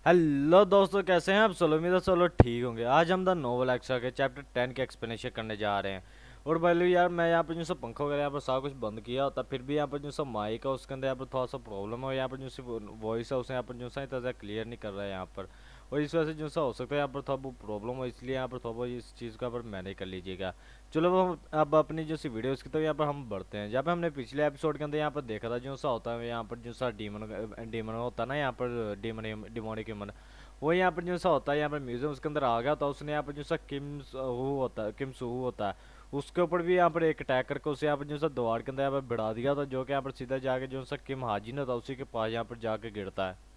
Hello दोस्तों, कैसे हैं आप? चलो उम्मीद है चलो ठीक होंगे। आज हम द नोवेल एक्सा के चैप्टर 10 के एक्सप्लेनेशन करने जा रहे हैं। और भाई यार, मैं यहाँ पर जो सब पंखा वगैरह यहाँ पर सारा कुछ बंद किया होता, फिर भी यहाँ पर जो सब माइक है उसके अंदर यहाँ पर थोड़ा सा प्रॉब्लम है। यहाँ पर जो सी वॉइस है उसे यहाँ पर जो सा इतना क्लियर नहीं कर रहा है यहाँ पर। और इस वजह से जो सा हो सकता है यहाँ पर थोड़ा बहुत प्रॉब्लम हो, इसलिए यहाँ पर थोड़ा बहुत इस चीज़ का पर मैनेज कर लीजिएगा। चलो वो अब अपनी जो सी वीडियो उसकी तो यहाँ पर हम बढ़ते हैं। जहाँ पे हमने पिछले एपिसोड के अंदर यहाँ पर देखा था जो सा होता है यहाँ पर जो सा डीमन डीमन होता है ना, यहाँ पर डीमन डिमोनिक ह्यूमन, वो यहाँ पर जो सा होता है यहाँ पर म्यूजियम उसके अंदर आ गया था। उसने यहाँ पर जो सा किम सुहू होता है, उसके ऊपर भी यहाँ पर एक अटैक करके उसे यहाँ पर जो सा द्वार के अंदर यहाँ पर भिड़ा दिया था, जो कि यहाँ पर सीधा जाके जो सा किम हाजिन होता है उसी के पास यहाँ पर जाके गिरता है।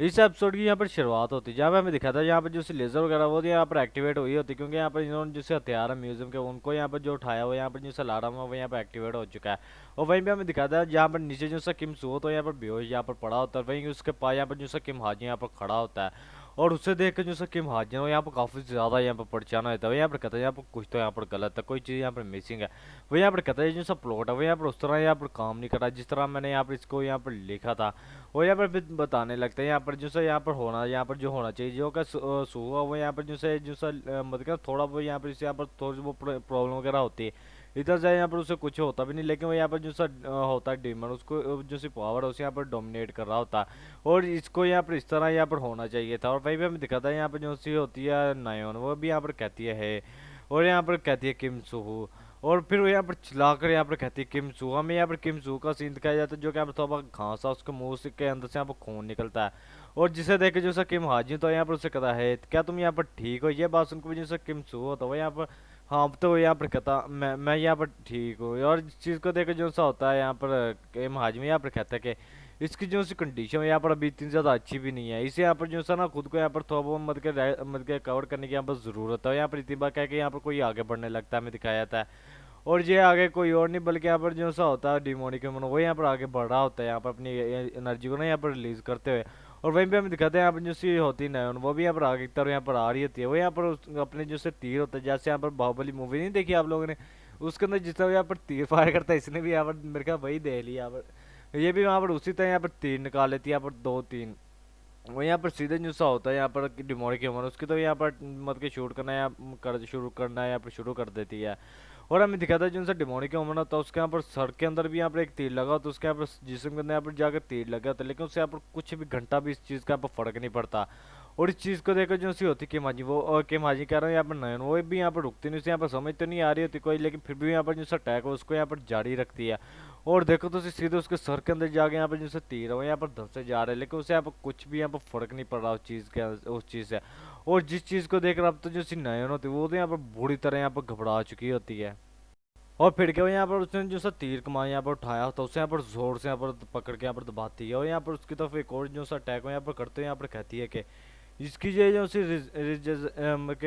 इस एपिसोड की यहाँ पर शुरुआत होती है जहाँ पे हमें दिखा था यहाँ पर जो लेजर वगैरह वो यहाँ पर एक्टिवेट हुई होती, क्योंकि यहाँ पर इन्होंने जैसे हथियार है म्यूजियम के उनको यहाँ पर जो उठाया हुआ यहाँ पर जो लाड़ा हुआ वो यहाँ पर एक्टिवेट हो चुका है। और वहीं पे हमें दिखाता है जहाँ पर नीचे जो सा किम सो तो यहाँ पर बेहोश यहाँ पर पड़ा होता है, वहीं उसके पास यहाँ पर जो सा किम हाजी यहाँ पर खड़ा होता है। और उसे देख कर जो सा किम हाजी यहाँ पर काफी ज्यादा यहाँ पर परेशान होता है। यहाँ पर कहता है यहाँ पर कुछ तो यहाँ पर गलत है, कोई चीज यहाँ पर मिसिंग है। वो यहाँ पर कहता है जो सा प्लॉट है वो यहाँ पर उस तरह यहाँ पर काम नहीं कर रहा जिस तरह मैंने यहाँ पर इसको यहाँ पर लिखा था। वो यहाँ पर फिर बताने लगते हैं यहाँ पर जो सा यहाँ पर होना यहाँ पर जो होना चाहिए जो का सुबह वो यहाँ पर जो सा मतलब थोड़ा वो यहाँ पर इससे यहाँ पर थोड़ी वो प्रॉब्लम वगैरह होती है। इधर से यहाँ पर उसे कुछ होता भी नहीं, लेकिन वो यहाँ पर जो सा होता है डीमन उसको जो सी पावर है उसे यहाँ पर डोमिनेट कर रहा होता है। और इसको यहाँ पर इस तरह यहाँ पर होना चाहिए था। और वहीं पे हमें दिखाता है यहाँ पर जो सी होती है नायोन, वो भी यहाँ पर कहती है और यहाँ पर कहती है किम सुहू। और फिर वो यहाँ पर चिल्लाकर यहाँ पर कहती है किम सू। हमें यहाँ पर किम सू का सीन दिखाया जाता है जो कि यहाँ पर थोड़ा घासा उसके मुंह से के अंदर से यहाँ पर खून निकलता है। और जिसे देख के जो सा किम हाजी तो यहाँ पर उसे कहता है क्या तुम यहाँ पर ठीक हो? ये बात सुनकर जो सा किम सू होता है वो यहाँ पर हाँ तो वो यहाँ पर कहता मैं यहाँ पर ठीक हूँ। और इस चीज़ को देख के जो सा होता है यहाँ पर किम हाजी में यहाँ पर कहता है कि इसकी जो सी कंडीशन है यहाँ पर अभी इतनी ज़्यादा अच्छी भी नहीं है, इसे यहाँ पर जो सा ना खुद को यहाँ पर थोड़ा बहुत मत के कवर करने की यहाँ पर ज़रूरत है। यहाँ पर इतनी बार कह के यहाँ पर कोई आगे बढ़ने लगता है, हमें दिखाया जाता है। और ये आगे कोई और नहीं बल्कि यहाँ पर जो सा होता है डिमोनिक ह्यूमन वो यहाँ पर आगे बढ़ रहा होता है यहाँ पर अपनी एनर्जी को ना यहाँ पर रिलीज करते हुए। और वहीं पे हम दिखाते हैं यहाँ पर जो सी होती है नयन, वो भी यहाँ पर आगे की तरफ यहाँ पर आ रही होती है। वो यहाँ पर अपने जो से तीर होता है, जैसे यहाँ पर बाहुबली मूवी नहीं देखी आप लोगों ने, उसके अंदर जिस तरह यहाँ पर तीर फायर करता है इसने भी यहाँ पर मेरे ख्याल वही दे लिया यहाँ पर। ये भी वहाँ पर उसी तरह यहाँ पर तीर निकाल लेती है यहाँ पर दो तीन। वो यहाँ पर सीधे जो सा होता है यहाँ पर डिमोनिक ह्यूमन उसकी तो यहाँ पर मत के शूट करना या कर शुरू करना है यहाँ पर शुरू कर देती है। और हमें दिखाता है जो उनसे डिमोनिक ह्यूमन होता है उसके यहाँ पर सर के अंदर भी यहाँ पर एक तीर लगा तो उसके यहाँ पर जिस्म के अंदर यहाँ पर जाकर तीर लगा था, लेकिन उससे यहाँ पर कुछ भी घंटा भी इस चीज़ का यहाँ पर फर्क नहीं पड़ता। और इस चीज़ को देखकर जो सी होती कि माजी वो और के माजी कह रहे हैं यहाँ पर नयन वो भी यहाँ पर रुकती नहीं, उसे यहाँ पर समझ तो नहीं आ रही होती कोई, लेकिन फिर भी यहाँ पर जो अटैक है उसको यहाँ पर जारी रखती है। और देखो तो सीधे उसके सर के अंदर जाके यहाँ पर जैसे तीर है वो यहाँ पर धंसे जा रहे हैं, लेकिन उसे यहाँ पर कुछ भी यहाँ पर फर्क नहीं पड़ रहा उस चीज़ के उस चीज़ से। और जिस चीज़ को देख रहा अब तो जो सी नयन होती है वो तो यहाँ पर बुरी तरह यहाँ पर घबरा चुकी होती है। और फिर क्या यहाँ पर उसने जो सा तीर कमान यहाँ पर उठाया तो उसे यहाँ पर जोर से यहाँ पर पकड़ के यहाँ पर दबाती है। और यहाँ पर उसकी तरफ एक और जो सा अटैक यहाँ पर करते हैं यहाँ पर कहती है कि इसकी ये जो सी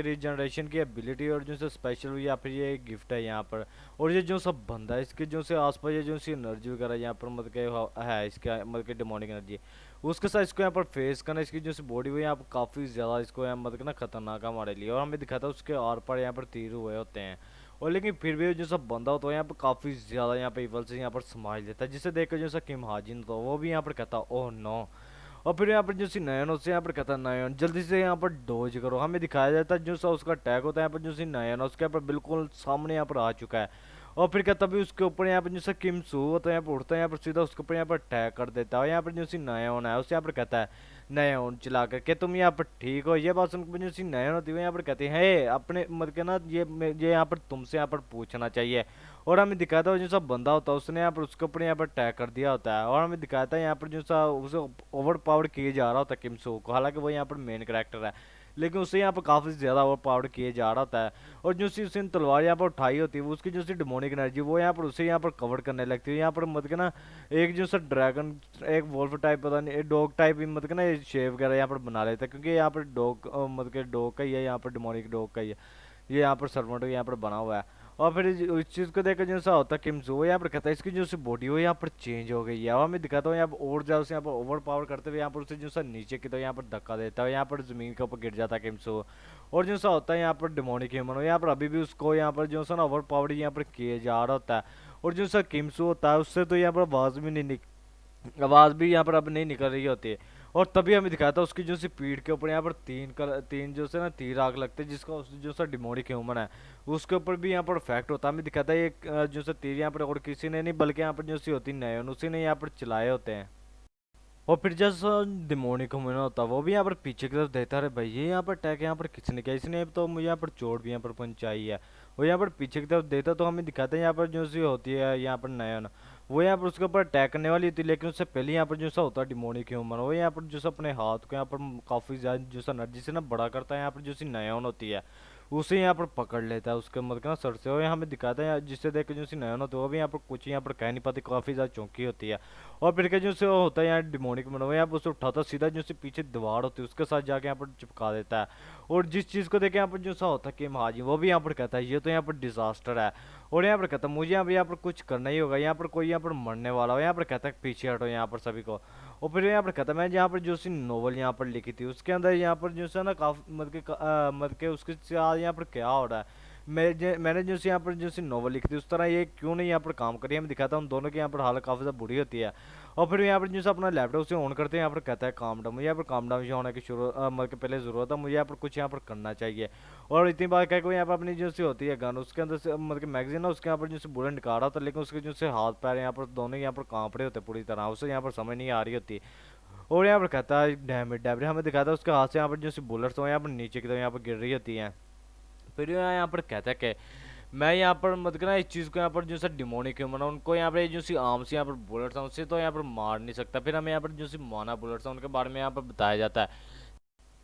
रिजनरेशन की एबिलिटी और जो से स्पेशल या फिर ये गिफ्ट है यहाँ पर। और ये जो सब बंदा है इसके जो से आसपास ये जो सी एनर्जी वगैरह यहाँ पर मतलब के है इसका मतलब के डिमोनिक एनर्जी, उसके साथ इसको यहाँ पर फेस करना इसकी जो सी बॉडी हुई यहाँ पर काफ़ी ज़्यादा इसको यहाँ मतलब ना खतरनाक है हमारे लिए। और हमें दिखाता है उसके आर पार यहाँ पर तीर हुए होते हैं। और लेकिन फिर भी जो सब बंदा होता है यहाँ पर काफ़ी ज़्यादा यहाँ पे इवल से यहाँ पर समाज लेता है, जिसे देखकर जो सा किम हाजिन तो वो भी यहाँ पर कहता ओह नो। और फिर यहाँ पर जो सी नयन उससे यहाँ पर कहता है नयन जल्दी से यहाँ पर डोज करो। हमें दिखाया जाता है जो सा उसका अटैक होता है यहाँ पर जो सी नयन उसके यहाँ पर बिल्कुल सामने यहाँ पर आ चुका है। और फिर क्या तभी उसके ऊपर यहाँ पर जो सा किम सू होता है यहाँ पर उठता है यहाँ पर सीधा उसके ऊपर यहाँ पर अटैक कर देता है। यहाँ पर जो सी नयन है उसे यहाँ पर कहता है नयन चला कर के तुम यहाँ पर ठीक हो? ये बात सुनकर जो सी नयन होती है यहाँ पर कहती है अपने मत के ना ये यहाँ पर तुमसे यहाँ पर पूछना चाहिए। और हमें दिखाता है जो सा बंदा होता है उसने यहाँ पर उसके ऊपर यहाँ पर अटैक कर दिया होता है। और हमें दिखाता है यहाँ पर जो सा उसे ओवर पावर किए जा रहा होता है किम सू को, हालांकि वो यहाँ पर मेन कैरेक्टर है, लेकिन उसे यहाँ पर काफी ज्यादा ओवर पावर किए जा रहा होता है। और जो सी उसने तलवार यहाँ पर उठाई होती है वो उसकी जो सी डिमोनिक एनर्जी वो यहाँ पर उसे यहाँ पर कवर करने लगती है। यहाँ पर मत के ना एक जो सा ड्रैगन एक वोल्फ टाइप पता नहीं डॉग टाइप मत के ना शेप वगैरह यहाँ पर बना लेता है, क्योंकि यहाँ पर डॉग मत के डॉग का ही है, यहाँ पर डिमोनिक डॉग का ही है, ये यहाँ पर सर्वेंट यहाँ पर बना हुआ है। और फिर इस चीज़ को देखकर जैसा होता है किम वो यहाँ पर कहता है इसकी जो सी बॉडी हो यहाँ पर चेंज हो गई है। अब हमें दिखाता हूँ यहाँ पर और ज्यादा उसे यहाँ पर ओवर पावर करते हुए यहाँ पर उसे जो सा नीचे की तो यहाँ पर धक्का देता है, यहाँ पर जमीन के ऊपर गिर जाता है किम। और जो सा होता है यहाँ पर डिमोनिक ह्यूमन यहाँ पर अभी भी उसको यहाँ पर जो सा ना ओवर पावर यहाँ पर किए जा रहा होता है। और जो सा किम होता है उससे तो यहाँ पर आवाज़ भी नहीं आवाज़ भी यहाँ पर अब नहीं निकल रही होती है। और तभी हमें दिखाता है उसकी जो सी पीठ के ऊपर यहाँ पर तीन जो से ना तीर आग लगते हैं, जिसका जो सा डिमोनिक ह्यूमन है उसके ऊपर भी यहाँ पर इफेक्ट होता है। हमें दिखाता है ये जो सा तीर यहाँ पर और किसी ने नहीं बल्कि यहाँ पर जो सी होती है उसी ने यहाँ पर चलाए होते हैं। और फिर जैसा डिमोनिक ह्यूमन होता है वो भी यहाँ पर पीछे की तरफ देखता है, भाई ये यहाँ पर अटैक यहाँ पर किसने किया, इसने तो मुझे यहाँ पर चोट भी यहाँ पर पहुंचाई है। वो यहाँ पर पीछे की तरफ देखता तो हमें दिखाते हैं यहाँ पर जो सी होती है यहाँ पर नयन, वो यहाँ पर उसके ऊपर अटैक करने वाली होती है, लेकिन उससे पहले यहाँ पर जो सा होता है डिमोनिक ह्यूमन, वो यहाँ पर जो सा अपने हाथ को यहाँ पर काफ़ी ज़्यादा जो सा एनर्जी से ना बड़ा करता है, यहाँ पर जो सी नयन होती है उसे यहाँ पर पकड़ लेता है उसके मतलब ना सर से। और यहाँ हमें दिखाता है जिससे देख के जो सी नयन होती है वो भी यहाँ पर कुछ यहाँ पर कह नहीं पाती, काफ़ी ज़्यादा चौंकी होती है। और फिर के जो से होता है यहाँ डिमोनिक बना हुआ यहाँ पर उसे उठाता सीधा जो से पीछे दीवार होती है उसके साथ जाके यहाँ पर चिपका देता है। और जिस चीज़ को देखे यहाँ पर जो सा होता है कि महाजी वो भी यहाँ पर कहता है ये तो यहाँ पर डिजास्टर है। और यहाँ पर कहता है मुझे यहाँ पर कुछ करना ही होगा, यहाँ पर कोई यहाँ पर मरने वाला हो, यहाँ पर कहता है पीछे हटो यहाँ पर सभी को। और फिर यहाँ पर कहता है मैं यहाँ पर जो सी नोवेल यहाँ पर लिखी थी उसके अंदर यहाँ पर जो सा ना काफी मतलब के उसके साथ यहाँ पर क्या हो रहा है, मैंने जो सी यहाँ पर जो सी नोवेल लिखी थी उस तरह ये क्यों नहीं यहाँ पर काम करी, हमें दिखाता हूँ उन दोनों की यहाँ पर हालत काफ़ी ज़्यादा बुरी होती है। और फिर यहाँ पर जो सा अपना लैपटॉप से ऑन करते हैं यहाँ पर कहता है काम डाउन, मुझे यहाँ पर काम डाउन होने की शुरू मतलब के पहले ज़रूरत है, मुझे यहाँ पर कुछ यहाँ पर करना चाहिए। और इतनी बात कह के यहाँ पर अपनी जो सी होती है गन उसके अंदर से मतलब कि मैगजीन है उसके यहाँ पर जो से बुलेट निकाल रहा था, लेकिन उसके जो से हाथ पैर यहाँ पर दोनों यहाँ पर कांप रहे होते पूरी तरह, उसे यहाँ पर समझ नहीं आ रही होती। और यहाँ पर कहता है डैमेज डैमेज, हमें दिखाता है उसके हाथ से यहाँ पर जो सी बुलेट्स हो यहाँ पर नीचे की तरफ यहाँ पर गिर रही होती हैं। फिर यहाँ पर कहता है कि मैं यहाँ पर मतलब ना इस चीज़ को यहाँ पर जो सा डिमोनिक ह्यूमन है उनको यहाँ पर जो सी आर्म से यहाँ पर बुलेट्स हैं उससे तो यहाँ पर मार नहीं सकता। फिर हमें यहाँ पर जो सी माना बुलेट्स हैं उनके बारे में यहाँ पर बताया जाता है,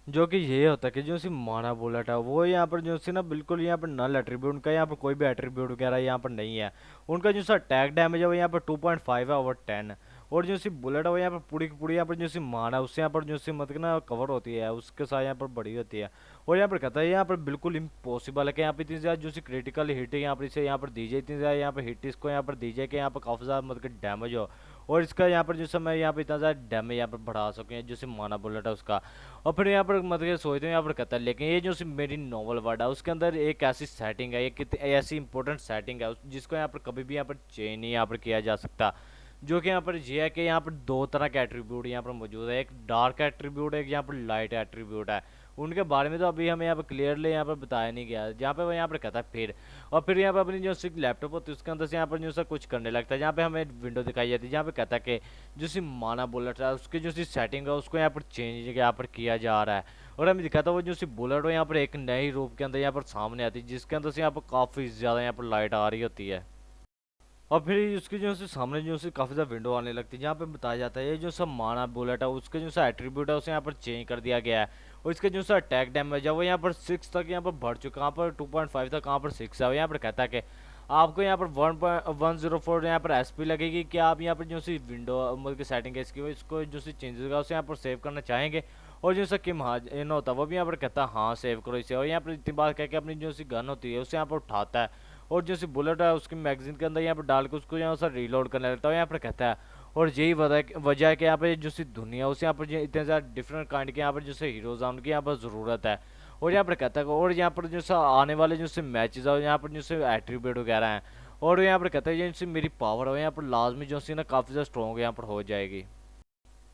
जो कि ये होता है कि जो सी माना बुलेट है वो यहाँ पर जो सी ना बिल्कुल यहाँ पर नल एट्रीब्यूट, उनका यहाँ पर कोई भी एट्रीब्यूट वगैरह यहाँ पर नहीं है। उनका जो सा अटैक डैमेज है वो यहाँ पर 2.5 है ओवर 10। और जो सी बुलेट है वो यहाँ पर पूरी की पूरी यहाँ पर जो सी मान है उससे यहाँ पर जो सी मतलब ना कवर होती है उसके साथ यहाँ पर बड़ी होती है। और यहाँ पर कहता है यहाँ पर बिल्कुल इम्पॉसिबल है कि यहाँ पर इतनी ज़्यादा जो सी क्रिटिकल हिट है यहाँ पर इसे यहाँ पर दी जाए, इतनी ज़्यादा यहाँ पर हिट इसको यहाँ पर दी जाए कि यहाँ पर काफ़ी ज़्यादा मतलब डैमेज हो और इसका यहाँ पर जो मैं यहाँ पर इतना ज़्यादा डैमेज यहाँ पर बढ़ा सकें जो सी माना बुलेट है उसका। और फिर यहाँ पर मतलब सोचते हैं यहाँ पर कहता है लेकिन ये जो सी मेरी नॉवल वर्ड है उसके अंदर एक ऐसी सेटिंग है, ये कितनी ऐसी इंपॉर्टेंट सेटिंग है जिसको यहाँ पर कभी भी यहाँ पर चेंज नहीं यहाँ पर किया जा सकता। जो कि यहाँ पर ये है कि यहाँ पर दो तरह के एट्रीब्यूट यहाँ पर मौजूद है, एक डार्क एट्रीब्यूट है, एक यहाँ पर लाइट एट्रीब्यूट है। उनके बारे में तो अभी हमें यहाँ पर क्लियरली यहाँ पर बताया नहीं गया, जहाँ पे वो यहाँ पर कहता है फिर। और फिर यहाँ पर अपनी जो सी लैपटॉप होती है उसके अंदर से यहाँ पर जो सा कुछ करने लगता है, जहाँ पे हमें विंडो दिखाई जाती है जहाँ पे कहता है कि जो सी माना बुलेट है उसकी जो सी सेटिंग है उसको यहाँ पर चेंज यहाँ पर किया जा रहा है। और हमें दिखाता है वो जो सी बुलेट हो यहाँ पर एक नई रूप के अंदर यहाँ पर सामने आती है, जिसके अंदर से यहाँ पर काफ़ी ज़्यादा यहाँ पर लाइट आ रही होती है। और फिर उसके जो है सामने जो है काफ़ी ज़्यादा विंडो आने लगती है, जहाँ पे बताया जाता है ये जो सब माना बुलेट है उसके जो सा एट्रीब्यूट है उसे यहाँ पर चेंज कर दिया गया है। और इसका जो सा अटैक डैमेज है वो यहाँ पर 6 तक यहाँ पर बढ़ चुका है, यहाँ पर 2.5 था, कहाँ पर 6 है। यहाँ पर कहता है कि आपको यहाँ पर 1.104 यहाँ पर एसपी लगेगी, कि आप यहाँ पर जो सी विंडो मतलब की सेटिंग है इसकी इसको जो सी चेंजेस का उसे यहाँ पर सेव करना चाहेंगे। और जो सा किम इन होता है वो भी यहाँ पर कहता है हाँ सेव करो इसे। और यहाँ पर इतनी बात कह के अपनी जो सी गन होती है उसे यहाँ पर उठाता है और जो सी बुलेट है उसकी मैगजीन के अंदर यहाँ पर डाल के उसको यहाँ से रीलोड करने लगता है। यहाँ पर कहता है और यही वजह है कि यहाँ पे जो सी दुनिया उसे यहाँ पर इतने ज़्यादा डिफरेंट काइंड के यहाँ पर जो से हीरोज हैं उनकी यहाँ पर ज़रूरत है। और यहाँ पर कहता है और यहाँ पर जो सा आने वाले जो से मैचेज है यहाँ पर जो से एट्रीब्यूट वगैरह हैं, और यहाँ पर कहता है ये जो मेरी पावर है यहाँ पर लाजमी जो सी ना काफ़ी ज़्यादा स्ट्रॉन्ग यहाँ पर हो जाएगी।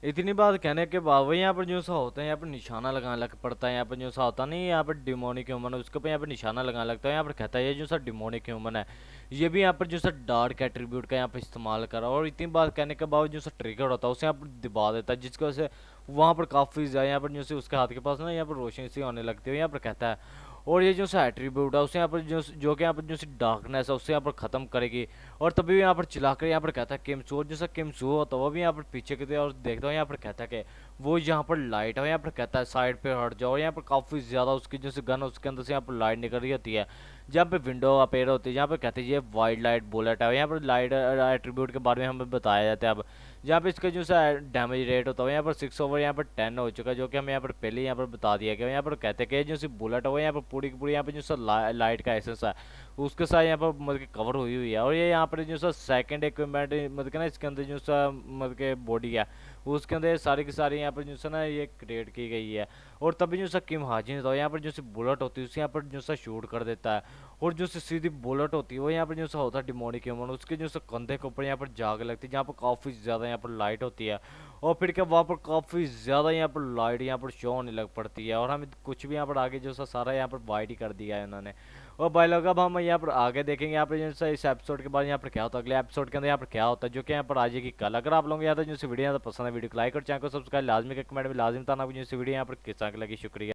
इतनी बात कहने के बाद वही यहाँ पर जो सा होता है यहाँ पर निशाना लगाने लग पड़ता है, यहाँ पर जो सा होता नहीं यहाँ पर डिमोनिक ह्यूमन है उसके ऊपर यहाँ पर निशाना लगाने लगता है। यहाँ पर कहता है ये जो सा डिमोनिक ह्यूमन है ये भी यहाँ पर जो सा डार्क एट्रीब्यूट का यहाँ पर इस्तेमाल करा, और इतनी बात कहने के बाद जो सा ट्रिगर होता है उसे यहाँ पर दबा देता है, जिसकी वजह से वहाँ पर काफ़ी ज़्यादा यहाँ पर जो से उसके हाथ के पास ना यहाँ पर रोशनी सी होने लगती है। यहाँ पर कहता है और ये जो सा एट्रीब्यूट है उसे यहाँ पर जो कि यहाँ पर जो सी डार्कनेस है उससे यहाँ पर ख़त्म करेगी। और तभी यहाँ पर चिल्लाकर यहाँ पर कहता है किमचू, और जैसा किमचू होता है वो भी यहाँ पर पीछे की तरफ और देखता हूँ यहाँ पर कहता है कि वो यहाँ पर लाइट है, यहाँ पर कहता है साइड पे हट जाओ। यहाँ पर काफ़ी ज़्यादा उसकी जो सी गन उसके अंदर से यहाँ पर लाइट निकल रही होती है, जहाँ पे विंडो अपेयर होती है, जहाँ पे कहते हैं ये वाइड लाइट बुलेट है। यहाँ पर लाइट एट्रीब्यूट के बारे में हमें बताया जाता है अब, जहाँ पे इसका जो सा डैमेज रेट होता है यहाँ पर 6 ओवर यहाँ पर 10 हो चुका है, जो कि हमें यहाँ पर पहले यहाँ पर बता दिया गया। यहाँ पर कहते हैं कि जो सी बुलेट है वो यहाँ पर पूरी की पूरी यहाँ पर जो सा लाइट का एसेंस है उसके साथ यहाँ पर मतलब कवर हुई हुई है। और ये यहाँ पर जो सा सेकंड इक्विपमेंट मतलब ना इसके अंदर जो सा मतलब के बॉडी है उसके अंदर सारी की सारी यहाँ पर जो सा ना ये क्रिएट की गई है। और तभी जो सा किम हाजिन होता है यहाँ पर जो सी बुलेट होती है उसे यहाँ पर जो सा शूट कर देता है, और जो सी सीधी बुलेट होती है वो यहाँ पर जो सा होता है डिमोनिक ह्यूमन उसके जो सा कंधे के ऊपर यहाँ पर जाग लगती है, जहाँ पर काफ़ी ज़्यादा यहाँ पर लाइट होती है। और फिर क्या वहाँ पर काफ़ी ज़्यादा यहाँ पर लाइट यहाँ पर शो होने लग पड़ती है, और हमें कुछ भी यहाँ पर आगे जो सा सारा यहाँ पर वाइट ही कर दिया है उन्होंने। और भाई लोग अब हम यहाँ पर आगे देखेंगे यहाँ पर जैसे इस एपिसोड के बाद यहाँ पर क्या होता है, अगले एपिसोड के अंदर यहाँ पर क्या होता है, जो कि यहाँ पर आ जाएगी कल। अगर आप लोगों को यहाँ तक जो वीडियो पसंद है, वीडियो को लाइक और चैनल को सब्सक्राइब लाजमी, कमेंट में लाजमी बताना मुझे वीडियो यहाँ पर किस तरह की लगी। शुक्रिया।